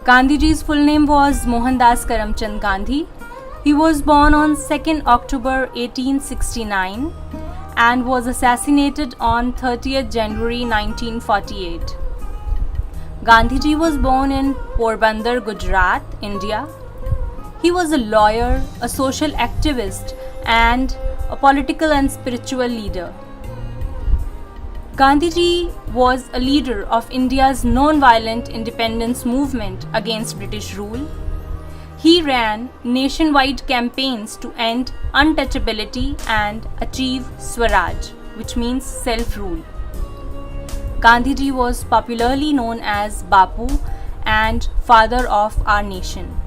Gandhiji's full name was Mohandas Karamchand Gandhi. He was born on 2nd October 1869 and was assassinated on 30th January 1948. Gandhiji was born in Porbandar, Gujarat, India. He was a lawyer, a social activist, and a political and spiritual leader. Gandhiji was a leader of India's non-violent independence movement against British rule. He ran nationwide campaigns to end untouchability and achieve Swaraj, which means self-rule. Gandhiji was popularly known as Bapu and father of our nation.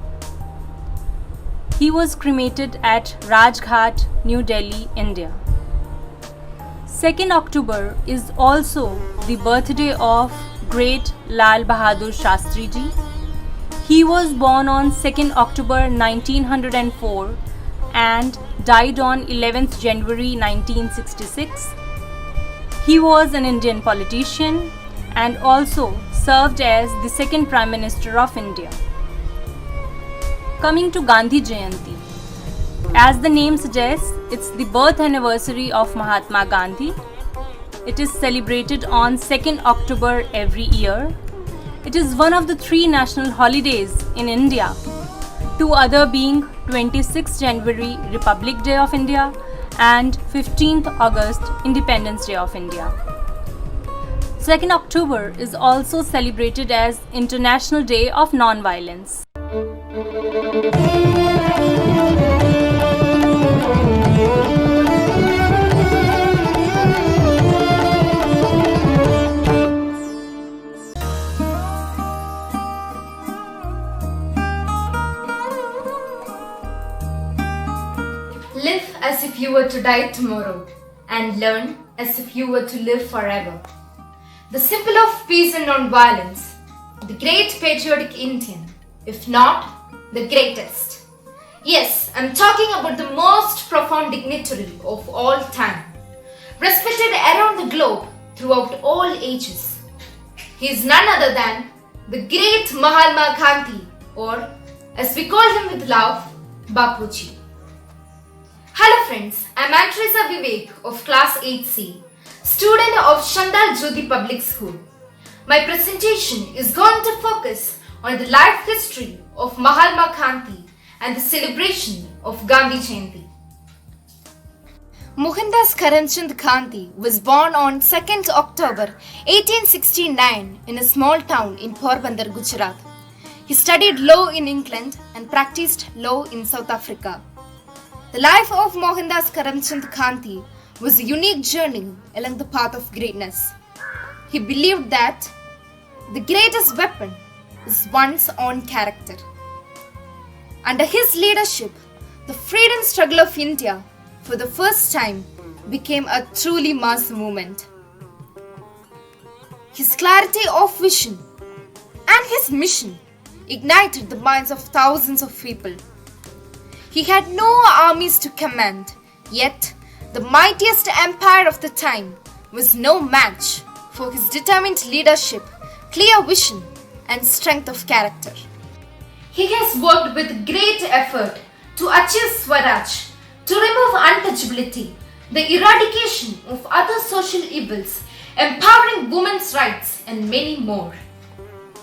He was cremated at Rajghat, New Delhi, India. 2nd October is also the birthday of great Lal Bahadur Shastri Ji. He was born on 2nd October 1904 and died on 11th January 1966. He was an Indian politician and also served as the second Prime Minister of India. Coming to Gandhi Jayanti. As the name suggests, it's the birth anniversary of Mahatma Gandhi. It is celebrated on 2nd October every year. It is one of the 3 national holidays in India, 2 other being 26th January Republic Day of India and 15th August Independence Day of India. 2nd October is also celebrated as International Day of Non-Violence. Live as if you were to die tomorrow, and learn as if you were to live forever. The symbol of peace and non-violence, the great patriotic Indian, if not the greatest. Yes, I'm talking about the most profound dignitary of all time, respected around the globe throughout all ages. He is none other than the great Mahatma Gandhi, or as we call him with love, Bapuji. Hello friends, I'm Antrisa Vivek of class 8C, student of Chandal Jyoti Public School. My presentation is going to focus on the life history of Mahatma Gandhi and the celebration of Gandhi Jayanti. Mohandas Karamchand Gandhi was born on 2nd October 1869 in a small town in Porbandar, Gujarat. He studied law in England and practiced law in South Africa. The life of Mohandas Karamchand Gandhi was a unique journey along the path of greatness. He believed that the greatest weapon is one's own character. Under his leadership, the freedom struggle of India for the first time became a truly mass movement. His clarity of vision and his mission ignited the minds of thousands of people. He had no armies to command, yet the mightiest empire of the time was no match for his determined leadership, clear vision, and strength of character. He has worked with great effort to achieve Swaraj, to remove untouchability, the eradication of other social evils, empowering women's rights, and many more.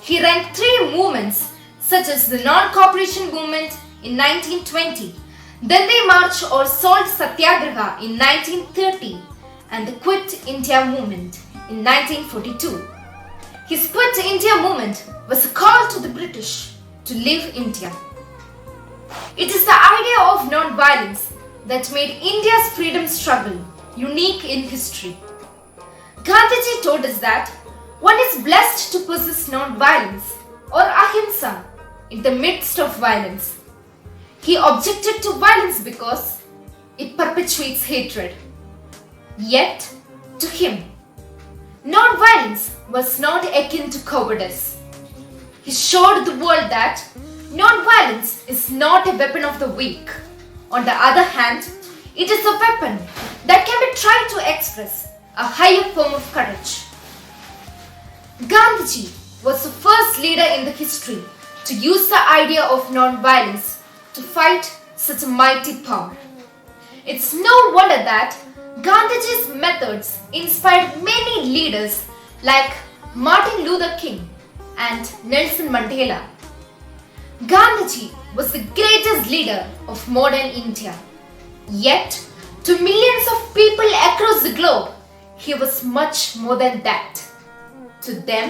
He ran 3 movements such as the Non-Cooperation Movement in 1920, Dandi March or Salt Satyagraha in 1930, and the Quit India Movement in 1942. His Quit India Movement was a call to the British to leave India. It is the idea of non-violence that made India's freedom struggle unique in history. Gandhiji told us that one is blessed to possess non-violence or ahimsa in the midst of violence. He objected to violence because it perpetuates hatred. Yet, to him, non-violence was not akin to cowardice. He showed the world that non-violence is not a weapon of the weak. On the other hand, it is a weapon that can be tried to express a higher form of courage. Gandhiji was the first leader in the history to use the idea of non-violence to fight such a mighty power. It's no wonder that Gandhiji's methods inspired many leaders like Martin Luther King and Nelson Mandela. Gandhiji was the greatest leader of modern India. Yet, to millions of people across the globe, he was much more than that. To them,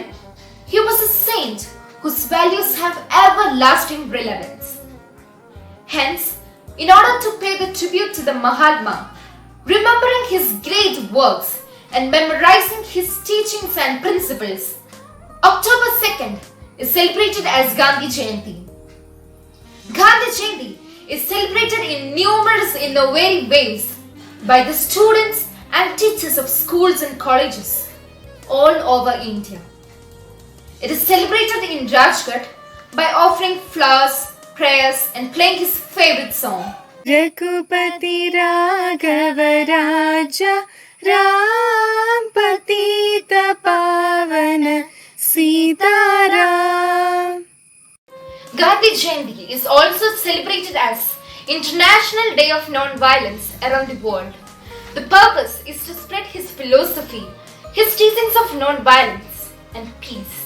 he was a saint whose values have everlasting relevance. Hence, in order to pay the tribute to the Mahatma, remembering his great works and memorizing his teachings and principles, October 2nd is celebrated as Gandhi Jayanti. Gandhi Jayanti is celebrated in numerous innovative ways by the students and teachers of schools and colleges all over India. It is celebrated in Rajghat by offering flowers, prayers and playing his favorite song. Raghupati Raghav राजा राम पतित पावन Sitaram. Gandhi Jayanti is also celebrated as International Day of Non-Violence around the world. The purpose is to spread his philosophy, his teachings of non-violence and peace.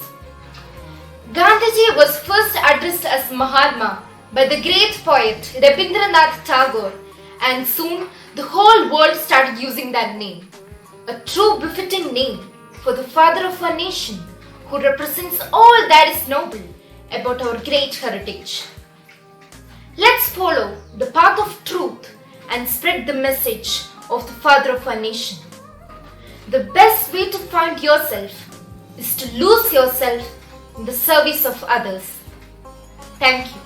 Gandhiji was first addressed as Mahatma by the great poet Rabindranath Tagore, and soon the whole world started using that name. A true befitting name for the father of our nation who represents all that is noble about our great heritage. Let's follow the path of truth and spread the message of the father of our nation. The best way to find yourself is to lose yourself in the service of others. Thank you.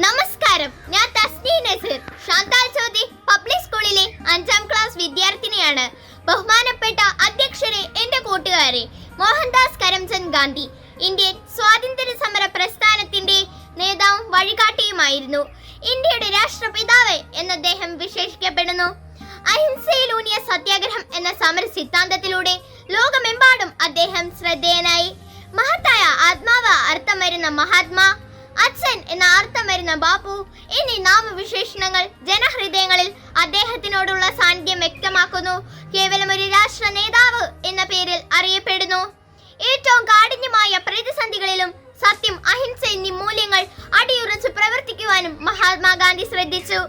നമസ്കാരം, ഞാൻ തസ്നി നസീർ, ഷാന്താൽ ചോദി public സ്കൂളിലെ 5ാം class വിദ്യാർത്ഥിനിയാണ്. ബഹുമാനപ്പെട്ട അധ്യക്ഷരെ, എന്റെ കൂട്ടുകാരെ, Mohandas Karamchand Gandhi Indian സ്വാതന്ത്ര്യ സമര പ്രസ്ഥാനത്തിന്റെ നേതാവും വഴികാട്ടിയുമായിരുന്നു. ഇന്ത്യയുടെ രാഷ്ട്രപിതാവ് എന്ന് അദ്ദേഹം വിശേഷിക്കപ്പെടുന്നു. അഹിംസയിലൂന്നിയ സത്യാഗ്രഹം എന്ന സമര സിദ്ധാന്തത്തിലൂടെ ലോകമെമ്പാടും അദ്ദേഹം ശ്രദ്ധേയനായി. മഹത്തായ ആത്മാവ് അർത്ഥം വരുന്ന മഹാത്മാ, അച്ഛൻ എന്ന അർത്ഥം വരുന്ന ബാപ്പു എന്നീ നാമവിശേഷണങ്ങൾ ജനഹൃദയങ്ങളിൽ അദ്ദേഹത്തിനോടുള്ള സാന്നിധ്യം വ്യക്തമാക്കുന്നു. കേവലം ഒരു രാഷ്ട്ര നേതാവ് എന്ന പേരിൽ അറിയപ്പെടുന്നു. ഏറ്റവും കാഠിന്യമായ പ്രതിസന്ധികളിലും സത്യം, അഹിംസ എന്നീ മൂല്യങ്ങൾ അടിയുറച്ച് പ്രവർത്തിക്കുവാനും മഹാത്മാഗാന്ധി ശ്രദ്ധിച്ചു.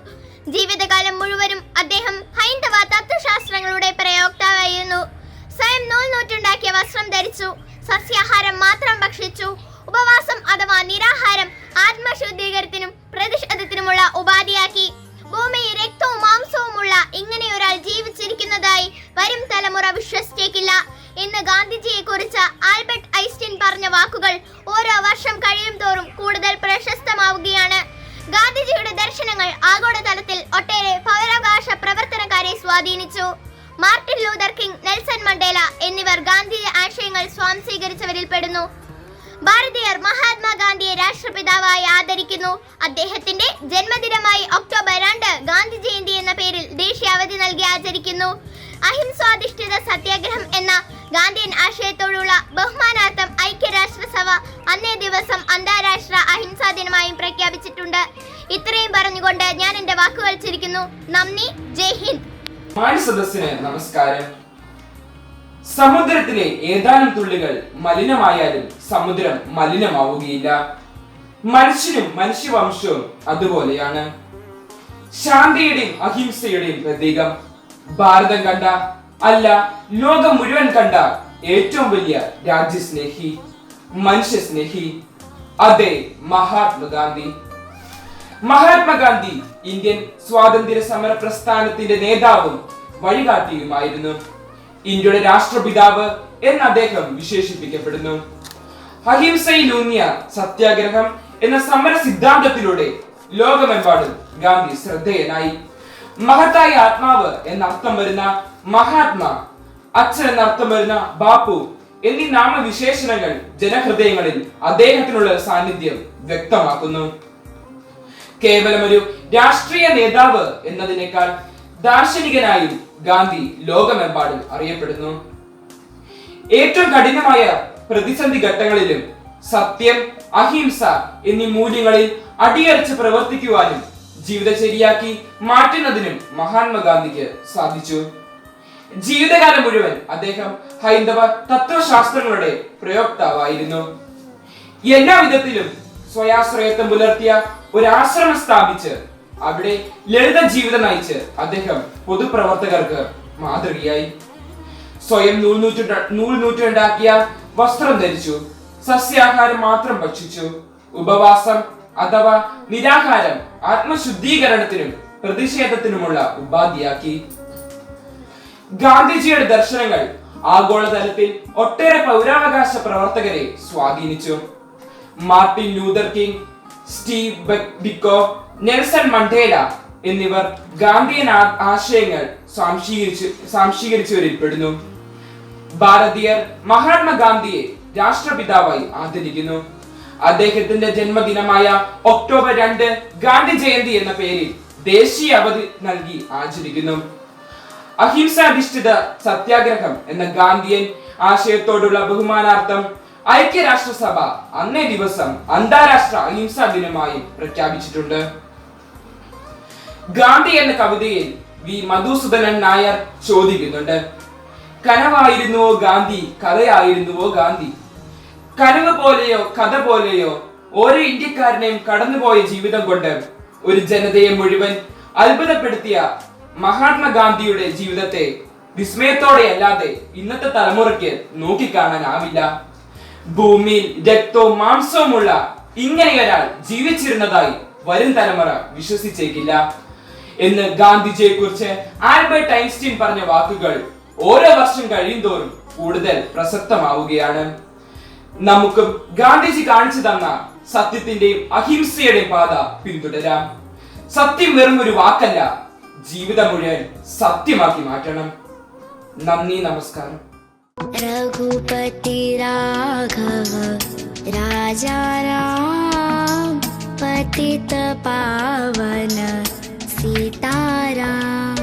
ജീവിതകാലം മുഴുവനും അദ്ദേഹം ഹൈന്ദവ തത്വശാസ്ത്രങ്ങളുടെ പ്രയോക്താവായിരുന്നു. സ്വയം നൂൽനൂറ്റുണ്ടാക്കിയ വസ്ത്രം ധരിച്ചു, സസ്യാഹാരം മാത്രം ഭക്ഷിച്ചു. ഉപവാസം അഥവാ നിരാഹാരം ആത്മശുദ്ധീകരണത്തിനും പ്രതിഷേധത്തിനുമുള്ള ഉപാധിയാക്കി. ഭൂമിയിൽ രക്തവും മാംസവുമുള്ള ഇങ്ങനെ ഒരാൾ ജീവിച്ചിരിക്കുന്നതായി വരും തലമുറ വിശ്വസിച്ചേക്കില്ല എന്ന് ഗാന്ധിജിയെ കുറിച്ച് ആൽബർട്ട് ഐൻസ്റ്റീൻ പറഞ്ഞ വാക്കുകൾ ഓരോ വർഷം കഴിയും തോറും കൂടുതൽ പ്രശസ്തമാവുകയാണ്. ഗാന്ധിജിയുടെ ദർശനങ്ങൾ ആഗോളതലത്തിൽ ഒട്ടേറെ പൗരാവകാശ പ്രവർത്തനക്കാരെ സ്വാധീനിച്ചു. Martin Luther king, Nelson Mandela എന്നിവർ ഗാന്ധി ആശയങ്ങൾ സ്വാംശീകരിച്ചവരിൽ പെടുന്നു. ഭാരതീയർ മഹാത്മാഗാന്ധിയെ രാഷ്ട്രപിതാവായി ആദരിക്കുന്നു. അദ്ദേഹത്തിന്റെ ജന്മദിനമായി ഒക്ടോബർ 2 ഗാന്ധി ജയന്തി എന്ന പേരിൽ ദേശീയ അവധി നൽകി ആചരിക്കുന്നു. അഹിംസാധിഷ്ഠിത സത്യാഗ്രഹം എന്ന ഗാന്ധിയൻ ആശയത്തോടുള്ള ബഹുമാനാർത്ഥം ഐക്യരാഷ്ട്രസഭ അന്നേ ദിവസം അന്താരാഷ്ട്ര അഹിംസാ ദിനമായും പ്രഖ്യാപിച്ചിട്ടുണ്ട്. ഇത്രയും പറഞ്ഞുകൊണ്ട് ഞാൻ എന്റെ വാക്കുകൾ ചുരുക്കുന്നു. നന്ദി, ജയ് ഹിന്ദ്. സദസ്സിന് നമസ്കാരം. സമുദ്രത്തിലെ ഏതാനും തുള്ളികൾ മലിനമായാലും സമുദ്രം മലിനമാവുകയില്ല. മനുഷ്യനും മനുഷ്യവംശവും അതുപോലെയാണ്. ശാന്തിയുടെയും അഹിംസയുടെയും പ്രതീകം. ഭാരതം കണ്ട, അല്ല ലോകം മുഴുവൻ കണ്ട ഏറ്റവും വലിയ രാജ്യസ്നേഹി, മനുഷ്യസ്നേഹി, അതെ മഹാത്മാഗാന്ധി. മഹാത്മാഗാന്ധി ഇന്ത്യൻ സ്വാതന്ത്ര്യ സമര പ്രസ്ഥാനത്തിന്റെ നേതാവും വഴികാട്ടിയുമായിരുന്നു. ഇന്ത്യയുടെ രാഷ്ട്രപിതാവ് എന്ന് അദ്ദേഹം വിശേഷിപ്പിക്കപ്പെടുന്നു. അഹിംസയിലൂന്നിയ സത്യാഗ്രഹം എന്ന സമര സിദ്ധാന്തത്തിലൂടെ ലോകമെമ്പാടും ഗാന്ധി ശ്രദ്ധേയനായി. മഹത്തായ ആത്മാവ് എന്നർത്ഥം വരുന്ന മഹാത്മാ, അച്ഛൻ എന്നർത്ഥം വരുന്ന ബാപ്പു എന്നീ നാമവിശേഷണങ്ങൾ ജനഹൃദയങ്ങളിൽ അദ്ദേഹത്തിനുള്ള സാന്നിധ്യം വ്യക്തമാക്കുന്നു. കേവലം ഒരു രാഷ്ട്രീയ നേതാവ് എന്നതിനേക്കാൾ ദാർശനികനായും ഗാന്ധി ലോകമെമ്പാടും അറിയപ്പെടുന്നു. ഏറ്റവും കഠിനമായ പ്രതിസന്ധി ഘട്ടങ്ങളിലും സത്യം, അഹിംസ എന്നീ മൂല്യങ്ങളിൽ അടിയറച്ച് പ്രവർത്തിക്കുവാനും ജീവിതചര്യയാക്കി മാറ്റുന്നതിനും മഹാത്മാഗാന്ധിക്ക് സാധിച്ചു. ജീവിതകാലം മുഴുവൻ അദ്ദേഹം ഹൈന്ദവ തത്വശാസ്ത്രങ്ങളുടെ പ്രയോക്താവായിരുന്നു. എല്ലാ വിധത്തിലും സ്വയാശ്രയത്വം പുലർത്തിയ ഒരു ആശ്രമം സ്ഥാപിച്ച് അവിടെ ലളിത ജീവിതം നയിച്ച് അദ്ദേഹം പൊതുപ്രവർത്തകർക്ക് മാതൃകയായി. സ്വയം നൂൽനൂറ്റുണ്ടാക്കിയ വസ്ത്രം ധരിച്ചു, സസ്യാഹാരം മാത്രം ഭക്ഷിച്ചു, ഉപവാസം അഥവാ നിരാഹാരം ആത്മശുദ്ധീകരണത്തിനും പ്രതിഷേധത്തിനുമുള്ള ഉപാധിയാക്കി. ഗാന്ധിജിയുടെ ദർശനങ്ങൾ ആഗോളതലത്തിൽ ഒട്ടേറെ പൗരാവകാശ പ്രവർത്തകരെ സ്വാധീനിച്ചു. Martin Luther King, Steve Biko, Nelson Mandela എന്നിവർ ഗാന്ധിയൻ ആശയങ്ങൾ സ്വാംശീകരിച്ചവരിൽ പെടുന്നു. ഭാരതീയർ മഹാത്മാഗാന്ധിയെ രാഷ്ട്രപിതാവായി ആദരിക്കുന്നു. അദ്ദേഹത്തിന്റെ ജന്മദിനമായ ഒക്ടോബർ 2 ഗാന്ധി ജയന്തി എന്ന പേരിൽ ദേശീയ അവധി നൽകി ആചരിക്കുന്നു. അഹിംസാധിഷ്ഠിത സത്യാഗ്രഹം എന്ന ഗാന്ധിയൻ ആശയത്തോടുള്ള ബഹുമാനാർത്ഥം ഐക്യരാഷ്ട്രസഭ അന്നേ ദിവസം അന്താരാഷ്ട്ര അഹിംസാ ദിനമായി പ്രഖ്യാപിച്ചിട്ടുണ്ട്. ഗാന്ധി എന്ന കവിതയിൽ വി മധുസൂദനൻ നായർ ചോദിക്കുന്നുണ്ട്: കനവായിരുന്നുവോ ഗാന്ധി, കഥയായിരുന്നുവോ ഗാന്ധി? കനവ് പോലെയോ കഥ പോലെയോ ഓരോ ഇന്ത്യക്കാരനെയും കടന്നുപോയ ജീവിതം കൊണ്ട് ഒരു ജനതയെ മുഴുവൻ അത്ഭുതപ്പെടുത്തിയ മഹാത്മാഗാന്ധിയുടെ ജീവിതത്തെ വിസ്മയത്തോടെ അല്ലാതെ ഇന്നത്തെ തലമുറയ്ക്ക് നോക്കിക്കാണാനാവില്ല. ഭൂമിയിൽ രക്തവും മാംസവുമുള്ള ഇങ്ങനെയൊരാൾ ജീവിച്ചിരുന്നതായി വരും തലമുറ വിശ്വസിച്ചേക്കില്ല എന്ന് ഗാന്ധിജിയെ കുറിച്ച് ആൽബർട്ട് ഐൻസ്റ്റീൻ പറഞ്ഞ വാക്കുകൾ ഓരോ വർഷം കഴിയുന്തോറും കൂടുതൽ പ്രസക്തമാവുകയാണ്. നമുക്കും ഗാന്ധിജി കാണിച്ചു തന്ന സത്യത്തിന്റെയും അഹിംസയുടെയും പാത പിന്തുടരാം. സത്യം വെറും ഒരു വാക്കല്ല, ജീവിതം മുഴുവൻ സത്യമാക്കി മാറ്റണം. നന്ദി, നമസ്കാരം. रघुपति राघव राजा राम पतित पावन सीताराम।